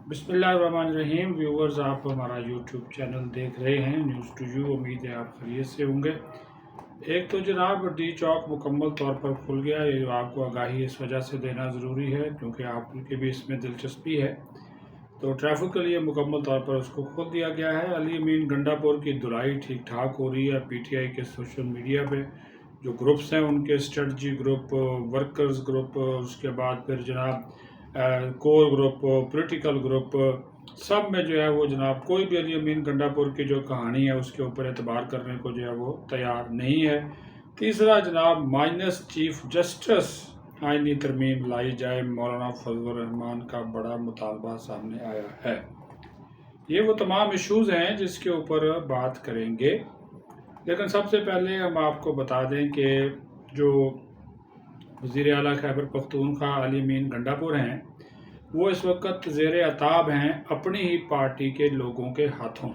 بسم اللہ الرحمن الرحیم ویورز، آپ ہمارا یوٹیوب چینل دیکھ رہے ہیں نیوز ٹو یو۔ امید ہے آپ خیریت سے ہوں گے۔ ایک تو جناب ڈی چوک مکمل طور پر کھل گیا، یہ آپ کو آگاہی اس وجہ سے دینا ضروری ہے کیونکہ آپ کی بھی اس میں دلچسپی ہے۔ تو ٹریفک کے لیے مکمل طور پر اس کو کھول دیا گیا ہے۔ علی امین گنڈا پور کی دھلائی ٹھیک ٹھاک ہو رہی ہے۔ پی ٹی آئی کے سوشل میڈیا پہ جو گروپس ہیں ان کے اسٹریٹجی گروپ، ورکرز گروپ، اس کے بعد پھر جناب کور گروپ، پولیٹیکل گروپ، سب میں جو ہے وہ جناب کوئی بھی علی امین گنڈا پور کی جو کہانی ہے اس کے اوپر اعتبار کرنے کو جو ہے وہ تیار نہیں ہے۔ تیسرا جناب مائنس چیف جسٹس آئینی ترمیم لائی جائے، مولانا فضل الرحمان کا بڑا مطالبہ سامنے آیا ہے۔ یہ وہ تمام ایشوز ہیں جس کے اوپر بات کریں گے، لیکن سب سے پہلے ہم آپ کو بتا دیں کہ جو وزیر اعلیٰ خیبر پختونخوا علی امین گنڈا پور ہیں وہ اس وقت زیر عتاب ہیں اپنی ہی پارٹی کے لوگوں کے ہاتھوں،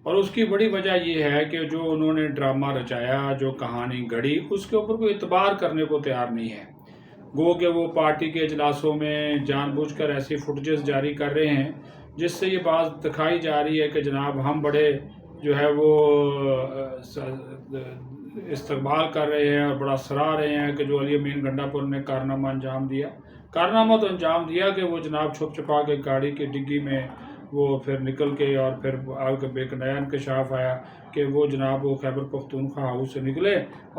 اور اس کی بڑی وجہ یہ ہے کہ جو انہوں نے ڈرامہ رچایا، جو کہانی گڑھی، اس کے اوپر کوئی اعتبار کرنے کو تیار نہیں ہے۔ گو کہ وہ پارٹی کے اجلاسوں میں جان بوجھ کر ایسی فوٹیجز جاری کر رہے ہیں جس سے یہ بات دکھائی جا رہی ہے کہ جناب ہم بڑے جو ہے وہ استقبال کر رہے ہیں اور بڑا سراہ رہے ہیں کہ جو علی امین گنڈا پور نے کارنامہ انجام دیا۔ کارنامہ تو انجام دیا کہ وہ جناب چھپ چھپا کے گاڑی کی ڈگی میں وہ پھر نکل کے، اور پھر آگے ایک نیا انکشاف آیا کہ وہ جناب وہ خیبر پختونخوا ہاؤس سے نکلے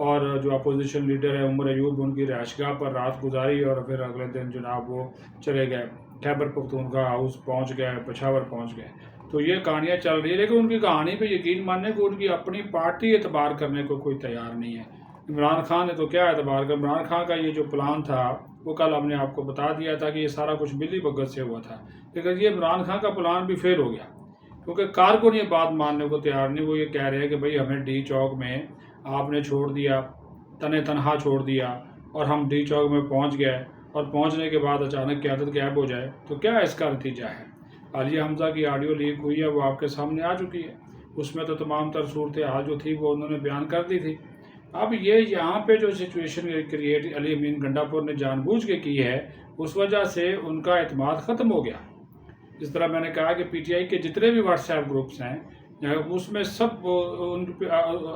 اور جو اپوزیشن لیڈر ہے عمر ایوب ان کی رہائش گاہ پر رات گزاری، اور پھر اگلے دن جناب وہ چلے گئے خیبر پختونخوا ہاؤس پہنچ گئے، پشاور پہنچ گئے۔ تو یہ کہانیاں چل رہی ہے، لیکن ان کی کہانی پہ یقین ماننے کو ان کی اپنی پارٹی اعتبار کرنے کو کوئی تیار نہیں ہے۔ عمران خان نے تو کیا اعتبار کر، عمران خان کا یہ جو پلان تھا وہ کل ہم نے آپ کو بتا دیا تھا کہ یہ سارا کچھ ملی بھگت سے ہوا تھا، لیکن یہ عمران خان کا پلان بھی فیل ہو گیا کیونکہ کارکن یہ بات ماننے کو تیار نہیں۔ وہ یہ کہہ رہے ہیں کہ بھئی ہمیں ڈی چوک میں آپ نے چھوڑ دیا، تنہا چھوڑ دیا، اور ہم ڈی چوک میں پہنچ گئے، اور پہنچنے کے بعد اچانک قیادت غائب ہو جائے تو کیا اس کا نتیجہ ہے؟ عالیہ حمزہ کی آڈیو لیک ہوئی ہے، وہ آپ کے سامنے آ چکی ہے، اس میں تو تمام تر صورتحال جو تھی وہ انہوں نے بیان کر دی تھی۔ اب یہ یہاں پہ جو سچویشن کریٹ علی امین گنڈا پور نے جان بوجھ کے کی ہے، اس وجہ سے ان کا اعتماد ختم ہو گیا۔ جس طرح میں نے کہا کہ پی ٹی آئی کے جتنے بھی واٹس ایپ گروپس ہیں اس میں سب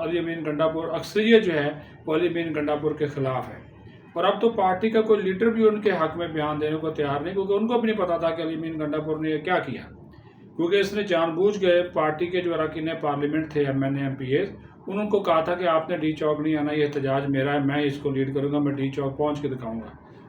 علی امین گنڈا پور اکثریت جو ہے وہ علی امین گنڈا پور کے خلاف ہے، اور اب تو پارٹی کا کوئی لیڈر بھی ان کے حق میں بیان دینے کو تیار نہیں، کیونکہ ان کو بھی نہیں پتا تھا کہ علی امین گنڈا پور نے یہ کیا کیا، کیونکہ اس نے جان بوجھ گئے پارٹی کے جو اراکین پارلیمنٹ تھے M N A M P As, انہوں کو کہا تھا کہ آپ نے ڈی چوک نہیں آنا، یہ احتجاج میرا ہے، میں اس کو لیڈ کروں گا، میں ڈی چوک پہنچ کے دکھاؤں گا۔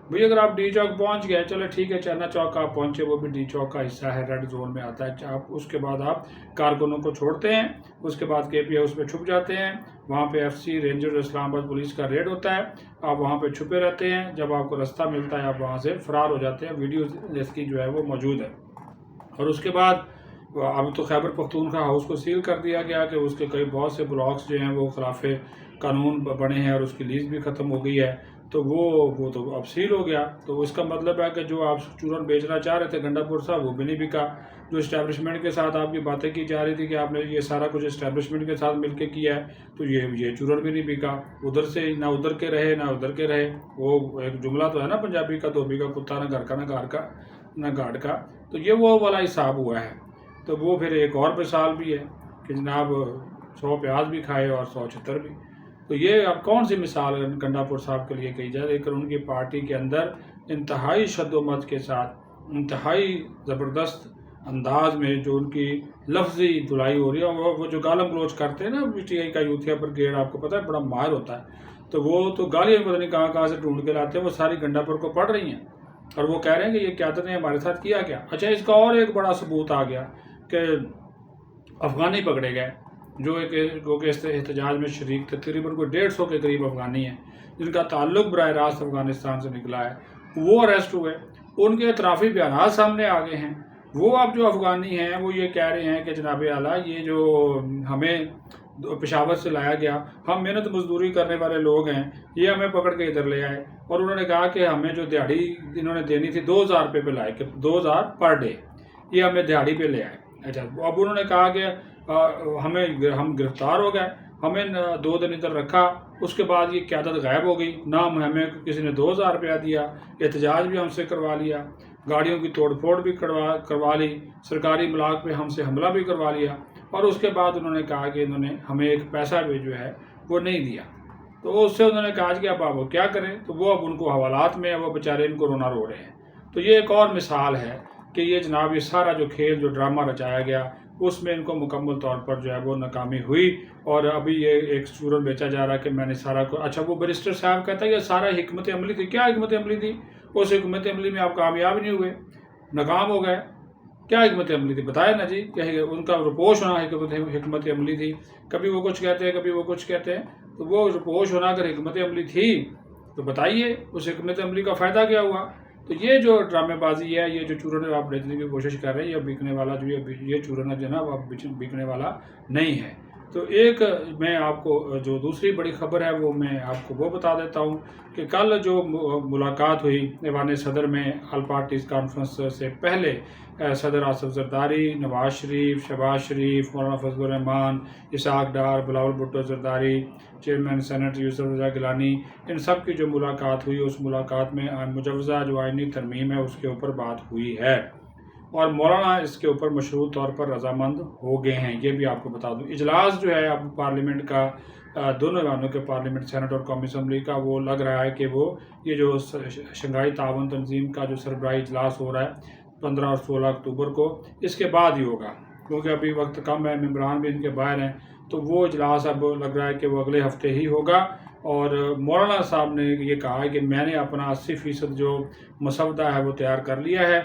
بھئی اگر آپ ڈی چوک پہنچ گئے چلے ٹھیک ہے، چنا چوک آپ پہنچے، وہ بھی ڈی چوک کا حصہ ہے، ریڈ زون میں آتا ہے، آپ اس کے بعد آپ کارکنوں کو چھوڑتے ہیں، اس کے بعد کے پی ہاؤس میں چھپ جاتے ہیں، وہاں پہ ایف سی رینجر اسلام آباد پولیس کا ریڈ ہوتا ہے، آپ وہاں پہ چھپے رہتے ہیں، جب آپ کو رستہ ملتا ہے آپ وہاں سے فرار ہو جاتے ہیں، ویڈیوز اس کی جو ہے وہ موجود ہے۔ اور اس کے بعد اب تو خیبر پختونخوا ہاؤس کو سیل کر دیا گیا کہ اس کے کئی بہت سے بلاکس جو ہیں وہ خلاف قانون بنے ہیں اور اس کی لیز بھی ختم ہو گئی ہے، تو وہ تو اب سیل ہو گیا۔ تو اس کا مطلب ہے کہ جو آپ چورن بیچنا چاہ رہے تھے گنڈا پور صاحب، وہ بھی نہیں بکا۔ جو اسٹیبلشمنٹ کے ساتھ آپ کی باتیں کی جا رہی تھی کہ آپ نے یہ سارا کچھ اسٹیبلشمنٹ کے ساتھ مل کے کیا ہے، تو یہ چورن بھی نہیں بکا۔ ادھر سے نہ ادھر کے رہے نہ ادھر کے رہے، وہ ایک جملہ تو ہے نا پنجابی کا، دھوبی کا کتا نہ گھر کا نہ گھاٹ کا نہ گھاٹ کا، تو یہ وہ والا حساب ہوا ہے۔ تو وہ پھر ایک اور مثال بھی ہے کہ جناب 100 پیاز بھی کھائے اور 100 چھتر بھی۔ تو یہ اب کون سی مثال گنڈا پور صاحب کے لیے کہی جائے، لیکن ان کی پارٹی کے اندر انتہائی شد و مت کے ساتھ، انتہائی زبردست انداز میں جو ان کی لفظی دھلائی ہو رہی ہے، وہ جو گالم گلوچ کرتے ہیں نا، پی ٹی آئی کا یوتھیا بریگیڈ آپ کو پتہ ہے بڑا ماہر ہوتا ہے، تو وہ تو گالیاں پتہ نہیں کہاں سے ڈھونڈ کے لاتے ہیں، وہ ساری گنڈا پور کو پڑھ رہی ہیں، اور وہ کہہ رہے ہیں کہ یہ قیادت نے ہمارے ساتھ کیا کیا۔ اچھا، اس کا اور ایک بڑا ثبوت آ گیا کہ افغانی پکڑے گئے جو کہ اس احتجاج میں شریک تھے، تقریباً کوئی 150 کے قریب افغانی ہیں جن کا تعلق براہ راست افغانستان سے نکلا ہے، وہ اریسٹ ہوئے، ان کے اعترافی بیانات سامنے آ گئے ہیں۔ وہ اب جو افغانی ہیں وہ یہ کہہ رہے ہیں کہ جناب اعلیٰ یہ جو ہمیں پشاور سے لایا گیا، ہم محنت مزدوری کرنے والے لوگ ہیں، یہ ہمیں پکڑ کے ادھر لے آئے، اور انہوں نے کہا کہ ہمیں جو دیہڑی انہوں نے دینی تھی 2000 روپے پہ لائے، کہ 2000 پر ڈے، یہ ہمیں دیہڑی پہ لے آئے۔ اچھا، اب انہوں نے کہا کہ ہم گرفتار ہو گئے، ہمیں 2 دن ادھر رکھا، اس کے بعد یہ قیادت غائب ہو گئی، نہ ہمیں کسی نے 2000 روپیہ دیا، احتجاج بھی ہم سے کروا لیا۔ گاڑیوں کی توڑ پھوڑ بھی کروا لی، سرکاری املاک پہ ہم سے حملہ بھی کروا لیا، اور اس کے بعد انہوں نے کہا کہ انہوں نے ہمیں ایک پیسہ بھی جو ہے وہ نہیں دیا۔ تو اس سے انہوں نے کہا کہ اب آپ وہ کیا کریں، تو وہ اب ان کو حوالات میں وہ بیچارے ان کو رونا رو رہے ہیں۔ تو یہ ایک اور مثال ہے کہ یہ جناب یہ سارا جو کھیل جو ڈرامہ رچایا گیا اس میں ان کو مکمل طور پر جو ہے وہ ناکامی ہوئی، اور ابھی یہ ایک چورن بیچا جا رہا ہے کہ میں نے سارا کو اچھا وہ بیرسٹر صاحب کہتا ہے یہ سارا حکمت عملی تھی۔ کیا حکمت عملی تھی؟ اس حکمت عملی میں آپ کامیاب نہیں ہوئے، ناکام ہو گئے۔ کیا حکمت عملی تھی بتائیں نا جی، کہ ان کا رپوش ہونا حکمت عملی تھی۔ کبھی وہ کچھ کہتے ہیں کبھی وہ کچھ کہتے ہیں، تو وہ رپوش ہونا اگر حکمت عملی تھی تو بتائیے اس حکمت عملی کا فائدہ کیا ہوا؟ تو یہ جو ڈرامے بازی ہے، یہ جو چورن آپ بیچنے کی کوشش کر رہے ہیں، یہ بکنے والا جو یہ چورن جو ہے نا وہ بکنے والا نہیں ہے۔ تو ایک میں آپ کو جو دوسری بڑی خبر ہے وہ میں آپ کو وہ بتا دیتا ہوں کہ کل جو ملاقات ہوئی ایوان صدر میں آل پارٹیز کانفرنس سے پہلے، صدر آصف زرداری، نواز شریف، شہباز شریف، مولانا فضل الرحمان، اسحاق ڈار، بلاول بھٹو زرداری، چیئرمین سینٹ یوسف رضا گیلانی، ان سب کی جو ملاقات ہوئی، اس ملاقات میں مجوزہ جو آئینی ترمیم ہے اس کے اوپر بات ہوئی ہے، اور مولانا اس کے اوپر مشروط طور پر رضامند ہو گئے ہیں۔ یہ بھی آپ کو بتا دوں، اجلاس جو ہے اب پارلیمنٹ کا، دونوں ایوانوں کے پارلیمنٹ سینٹ اور قومی اسمبلی کا، وہ لگ رہا ہے کہ وہ یہ جو شنگھائی تعاون تنظیم کا جو سربراہی اجلاس ہو رہا ہے 15 اور 16 اکتوبر کو، اس کے بعد ہی ہوگا، کیونکہ ابھی وقت کم ہے، ممبران بھی ان کے باہر ہیں، تو وہ اجلاس اب لگ رہا ہے کہ وہ اگلے ہفتے ہی ہوگا۔ اور مولانا صاحب نے یہ کہا ہے کہ میں نے اپنا 80% جو مسودہ ہے وہ تیار کر لیا ہے،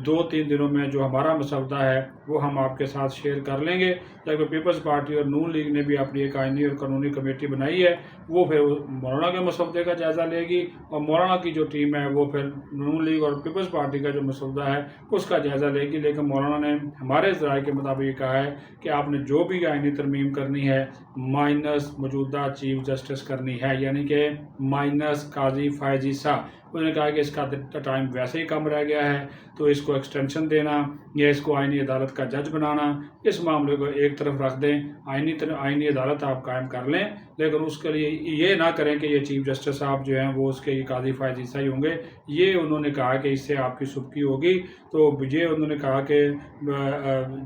2-3 دنوں میں جو ہمارا مسودہ ہے وہ ہم آپ کے ساتھ شیئر کر لیں گے، جبکہ پیپلز پارٹی اور نون لیگ نے بھی اپنی ایک آئینی اور قانونی کمیٹی بنائی ہے، وہ پھر مولانا کے مسودے کا جائزہ لے گی، اور مولانا کی جو ٹیم ہے وہ پھر نون لیگ اور پیپلز پارٹی کا جو مسودہ ہے اس کا جائزہ لے گی۔ لیکن مولانا نے ہمارے ذرائع کے مطابق یہ کہا ہے کہ آپ نے جو بھی آئینی ترمیم کرنی ہے مائنس موجودہ چیف جسٹس کرنی ہے، یعنی کہ مائنس قاضی فائز عیسیٰ۔ انہوں نے کہا کہ اس کا ٹائم ویسے ہی کم رہ گیا ہے، تو اس کو ایکسٹینشن دینا یا اس کو آئینی عدالت کا جج بنانا، اس معاملے کو ایک طرف رکھ دیں، آئینی عدالت آپ قائم کر لیں، لیکن اس کے لیے یہ نہ کریں کہ یہ چیف جسٹس صاحب جو ہیں وہ اس کے قاضی فائز عیسیٰ ہی ہوں گے۔ یہ انہوں نے کہا کہ اس سے آپ کی سبکی ہوگی۔ تو یہ انہوں نے کہا کہ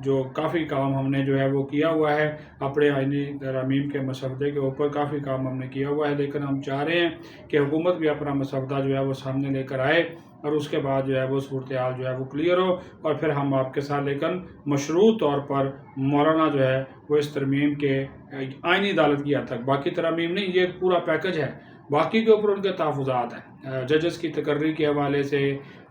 جو کافی کام ہم نے جو ہے وہ کیا ہوا ہے اپنے آئینی ترامیم کے مسودے کے اوپر، کافی کام ہم نے کیا ہوا ہے، لیکن ہم چاہ رہے ہیں کہ حکومت بھی اپنا مسودہ جو ہے وہ سامنے لے کر آئے، اور اس کے بعد جو ہے وہ صورتحال جو ہے وہ کلیئر ہو، اور پھر ہم آپ کے ساتھ، لیکن مشروط طور پر مولانا جو ہے وہ اس ترمیم کے آئینی عدالت کی حد تک، باقی ترامیم نہیں، یہ ایک پورا پیکج ہے، باقی کے اوپر ان کے تحفظات ہیں، ججز کی تقرری کے حوالے سے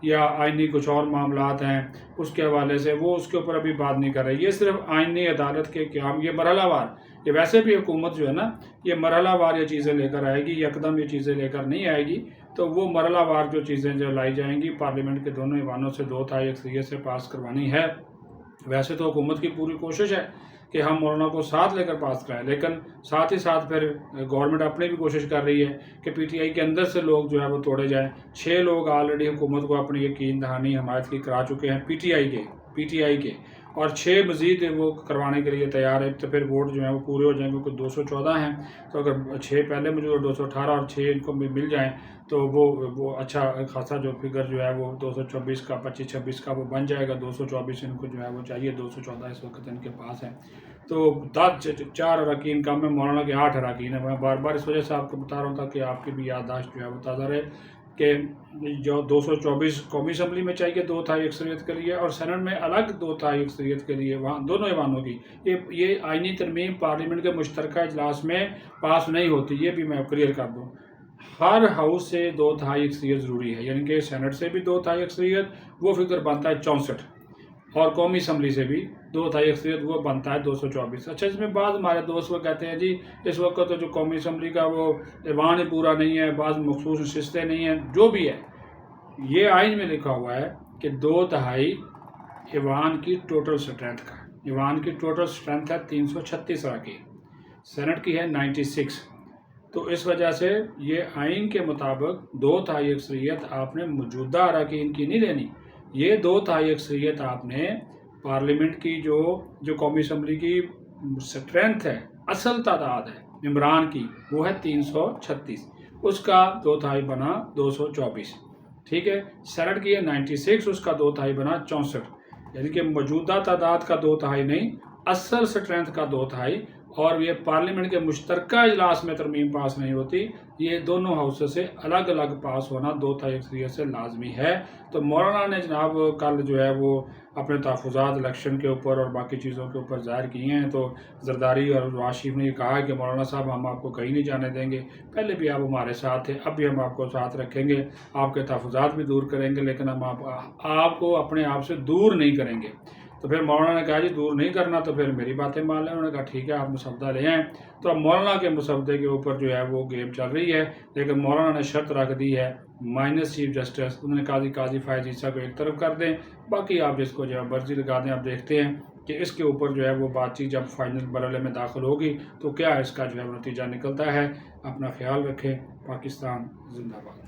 یا آئینی کچھ اور معاملات ہیں اس کے حوالے سے، وہ اس کے اوپر ابھی بات نہیں کر رہے۔ یہ صرف آئینی عدالت کے قیام، یہ مرحلہ وار، یہ ویسے بھی حکومت جو ہے نا یہ مرحلہ وار یہ چیزیں لے کر آئے گی، یکدم یہ چیزیں لے کر نہیں آئے گی، تو وہ مرحلہ وار جو چیزیں جو لائی جائیں گی پارلیمنٹ کے دونوں ایوانوں سے 2/3 اکثریت سے پاس کروانی ہے۔ ویسے تو حکومت کی پوری کوشش ہے کہ ہم مولانا کو ساتھ لے کر پاس کرائیں، لیکن ساتھ ہی ساتھ پھر گورنمنٹ اپنی بھی کوشش کر رہی ہے کہ پی ٹی آئی کے اندر سے لوگ جو ہے وہ توڑے جائیں۔ 6 لوگ آلریڈی حکومت کو اپنی یقین دہانی حمایت کی کرا چکے ہیں پی ٹی آئی کے، اور 6 مزید وہ کروانے کے لیے تیار ہے، تو پھر ووٹ جو ہیں وہ پورے ہو جائیں گے، کچھ 214 ہیں، تو اگر 6 پہلے موجود اور 218 اور 6 ان کو مل جائیں تو وہ اچھا خاصا جو فگر جو ہے وہ 224 کا 25-26 کا وہ بن جائے گا۔ 224 ان کو جو ہے وہ چاہیے، 214 اس وقت ان کے پاس ہیں، تو 4 اراکین کم ہے، مولانا کے 8 اراکین ہیں۔ میں بار بار اس وجہ سے آپ کو بتا رہا ہوں تاکہ آپ کی بھی یادداشت جو ہے وہ تازہ رہے کہ جو 224 قومی اسمبلی میں چاہیے 2/3 اکثریت کے لیے، اور سینٹ میں الگ 2/3 اکثریت کے لیے، وہاں دونوں ایوانوں کی یہ آئینی ترمیم پارلیمنٹ کے مشترکہ اجلاس میں پاس نہیں ہوتی، یہ بھی میں کلیئر کر دوں۔ ہر ہاؤس سے 2/3 اکثریت ضروری ہے، یعنی کہ سینٹ سے بھی 2/3 اکثریت، وہ فگر بنتا ہے 64، اور قومی اسمبلی سے بھی 2/3 اکثریت، وہ بنتا ہے 224۔ اچھا، اس میں بعض ہمارے دوست وہ کہتے ہیں جی اس وقت تو جو قومی اسمبلی کا وہ ایوان ہی پورا نہیں ہے، بعض مخصوص نشستیں نہیں ہیں، جو بھی ہے یہ آئین میں لکھا ہوا ہے کہ 2/3 ایوان کی ٹوٹل سٹرینتھ کا، ایوان کی ٹوٹل سٹرینتھ ہے 336 اراکین، سینٹ کی ہے 96، تو اس وجہ سے یہ آئین کے مطابق 2/3 اکثریت آپ نے موجودہ اراکین کی نہیں لینی، یہ 2/3 اکثریت آپ نے پارلیمنٹ کی جو قومی اسمبلی کی سٹرینتھ ہے، اصل تعداد ہے ممبران کی، وہ ہے 336، اس کا 2/3 بنا 224، ٹھیک ہے، سینٹ کی ہے 96، اس کا 2/3 بنا 64، یعنی کہ موجودہ تعداد کا 2/3 نہیں، اصل اسٹرینتھ کا 2/3، اور یہ پارلیمنٹ کے مشترکہ اجلاس میں ترمیم پاس نہیں ہوتی، یہ دونوں ہاؤسز سے الگ الگ پاس ہونا 2/3 اکثریت سے لازمی ہے۔ تو مولانا نے جناب کل جو ہے وہ اپنے تحفظات الیکشن کے اوپر اور باقی چیزوں کے اوپر ظاہر کیے ہیں، تو زرداری اور نواز شریف نے یہ کہا کہ مولانا صاحب ہم آپ کو کہیں نہیں جانے دیں گے، پہلے بھی آپ ہمارے ساتھ تھے، اب بھی ہم آپ کو ساتھ رکھیں گے، آپ کے تحفظات بھی دور کریں گے، لیکن ہم آپ کو اپنے آپ سے دور نہیں کریں گے۔ تو پھر مولانا نے کہا جی دور نہیں کرنا تو پھر میری باتیں مان لیں، انہوں نے کہا ٹھیک ہے آپ مسودہ لے آئیں۔ تو اب مولانا کے مسودے کے اوپر جو ہے وہ گیم چل رہی ہے، لیکن مولانا نے شرط رکھ دی ہے مائنس چیف جسٹس، انہوں نے قاضی فائز عیسیٰ کو ایک طرف کر دیں، باقی آپ جس کو جو ہے مرضی لگا دیں۔ آپ دیکھتے ہیں کہ اس کے اوپر جو ہے وہ بات چیت جب فائنل مرحلے میں داخل ہوگی تو کیا اس کا جو ہے نتیجہ نکلتا ہے۔ اپنا خیال رکھیں، پاکستان زندہ باد۔